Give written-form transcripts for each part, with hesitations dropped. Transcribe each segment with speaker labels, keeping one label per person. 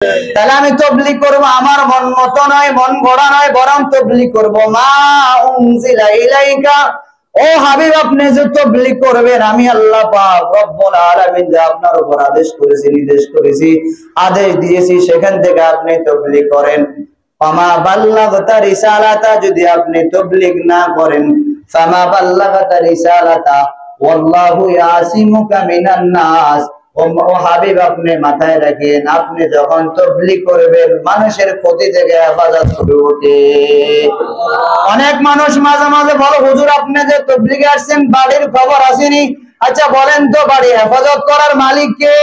Speaker 1: তাহলে আমি তাবলীগ করব আমার মন মতো নয়, মন গড়া নয়, বরং তাবলীগ করব মা উনজিলা ইলাইকা। ও হাবিব, আপনি যে তাবলীগ করবেন, আমি আল্লাহ পাক রব্বুল আলামিন যা আপনার উপর আদেশ করেছি, নির্দেশ করেছি, আদেশ দিয়েছি, সেখান থেকে আপনি তাবলীগ করেন। ফামা বাল্লাগতা রিসালাতা, যদি আপনি তাবলীগ না করেন, ফামা বাল্লাগতা রিসালাতা ওয়াল্লাহু ইয়াসিমুকা মিনান নাস। ও হাবিব, আপনি মাথায় রাখেন, আপনি যখন তাবলীগ করবেন মানুষের ক্ষতি থেকে হেফাজত করবে। অনেক মানুষ মাঝে মাঝে বলে, হুজুর আপনি যে তাবলীগে আসছেন বাড়ির খবর আসেনি। আচ্ছা বলেন তো, বাড়ি হেফাজত করার মালিক কে?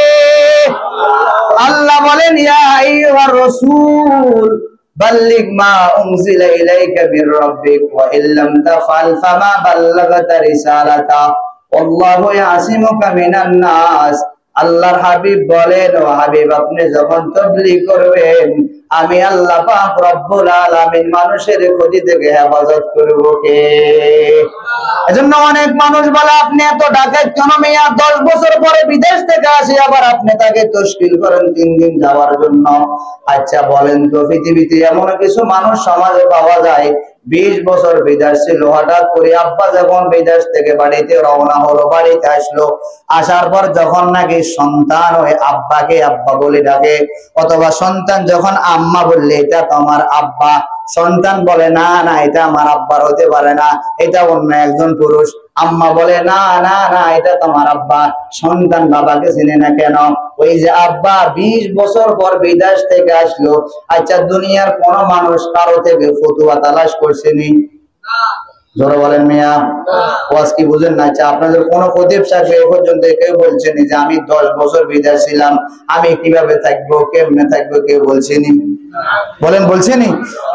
Speaker 1: আল্লাহ বলেন, ইয়া আইয়ুহার রাসূল বাল্লিগ মা উনজিলা ইলাইকা মির রাব্বিক ওয়া ইল্লাম তাফআল ফামা বাল্লাগতা রিসালাতা আল্লাহু ইয়াসিমুকা মিনান নাস। আল্লাহর হাবিব বলেন, ও হাবিব, আপনি যখন তাবলীগ করবেন আমি আল্লাহ পাক রব্বুল আলামিন মানুষের ক্ষতি থেকে হেফাজত করব কে? এজন্য অনেক মানুষ বলে, আপনি এত ডাকাত কেন মিয়া? 10 বছর পরে বিদেশ থেকে আসি, আবার আপনি তাকে তশকিল করেন 3 দিন যাওয়ার জন্য। আচ্ছা বলেন তো, পৃথিবীতে এমন কিছু মানুষ সমাজে পাওয়া যায় 20 বছর বিদেশ ছিল, হঠাৎ করে আব্বা যখন বিদেশ থেকে বাড়িতে রওনা হলো, বাড়িতে আসলো, আসার পর যখন নাকি সন্তান ওই আব্বাকে আব্বা বলে ডাকে, অথবা সন্তান যখন আম্মা বললে এটা তোমার আব্বা, সন্তান বলে না না এটা আমার আব্বার হতে পারে না, এটা অন্য একজন পুরুষ। আম্মা বলে না না না এটা তোমার আব্বা। সন্তান বাবাকে চিনে না কেন? ওই যে আব্বা 20 বছর পর বিদেশ থেকে আসলো। আচ্ছা দুনিয়ার কোন মানুষ কারো থেকে ফতুয়া তালাশ করছেনি? জোরে বলেন মিয়া, ওয়াজ কি বুঝেন না? আচ্ছা আপনাদের কোন খতিব সাহেব এ পর্যন্ত কেউ বলছেনি যে আমি 10 বছর বিদেশ ছিলাম, আমি কিভাবে থাকবো, কেমনে থাকবো, কেউ বলছেনি? বলেন বলছেনি?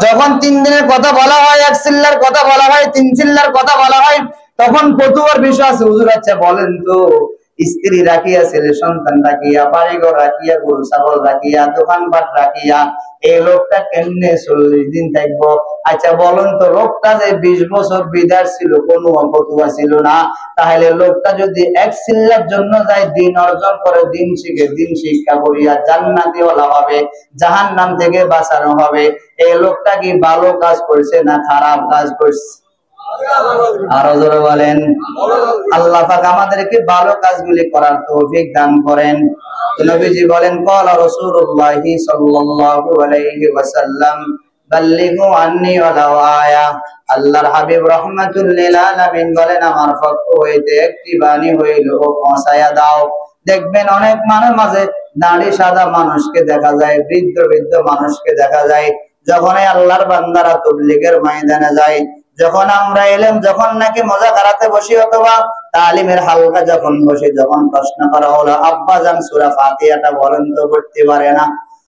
Speaker 1: যখন 3 দিনের কথা বলা হয়, 1 চিল্লার কথা বলা হয়, 3 চিল্লার কথা বলা হয়, তখন ফতুয়ার বিষয় আছে। হুজুর আচ্ছা বলেন তো, স্ত্রী রাখিয়া, ছেলে সন্তান রাখিয়া, বাড়িঘর রাখিয়া, গরু ছাগল রাখিয়া, দোকানপাট রাখিয়া এই লোকটা কেমনে 40 দিন থাকবো? আচ্ছা বলেন তো, লোকটা যে 20 বছর বিদেশ ছিল, কোনো ফতুয়া ছিল না, তাহলে লোকটা যদি 1 চিল্লার জন্য যায়, দিন অর্জন করে, দিন শিখে, দিন শিক্ষা করিয়া জান্নাতি ওয়ালা হবে, জাহান্নাম থেকে বাঁচানো হবে, এই লোকটা কি ভালো কাজ করছে না খারাপ কাজ করছে? আরো জোরে বলেন। আল্লাহ পাক আমাদেরকে ভালো কাজগুলি করার তৌফিক দান করেন। নবীজি বলেন, ক্বালা রাসূলুল্লাহ সাল্লাল্লাহু আলাইহি ওয়াসাল্লাম বাল্লিগু আন্নী ওয়ালাউ আয়া। আল্লাহর হাবিব রাহমাতুল লিল আলামিন বলেন, আমার পক্ষ হইতে একটি বাণী হইলেও পৌঁছায়া দাও। দেখবেন অনেক মানুষ মাঝে দাড়ি সাদা মানুষকে দেখা যায়, বৃদ্ধ বৃদ্ধ মানুষকে দেখা যায়, যখন আল্লাহর বান্দারা তাবলীগের ময়দানে যায়, যখন আমরা এলেম, যখন নাকি মজা করাতে বসি অথবা তালিমের হালকা যখন বসে, যখন প্রশ্ন করা হলো আব্বা জান সূরা ফাতিহাটা বলেন তো, করতে পারে না,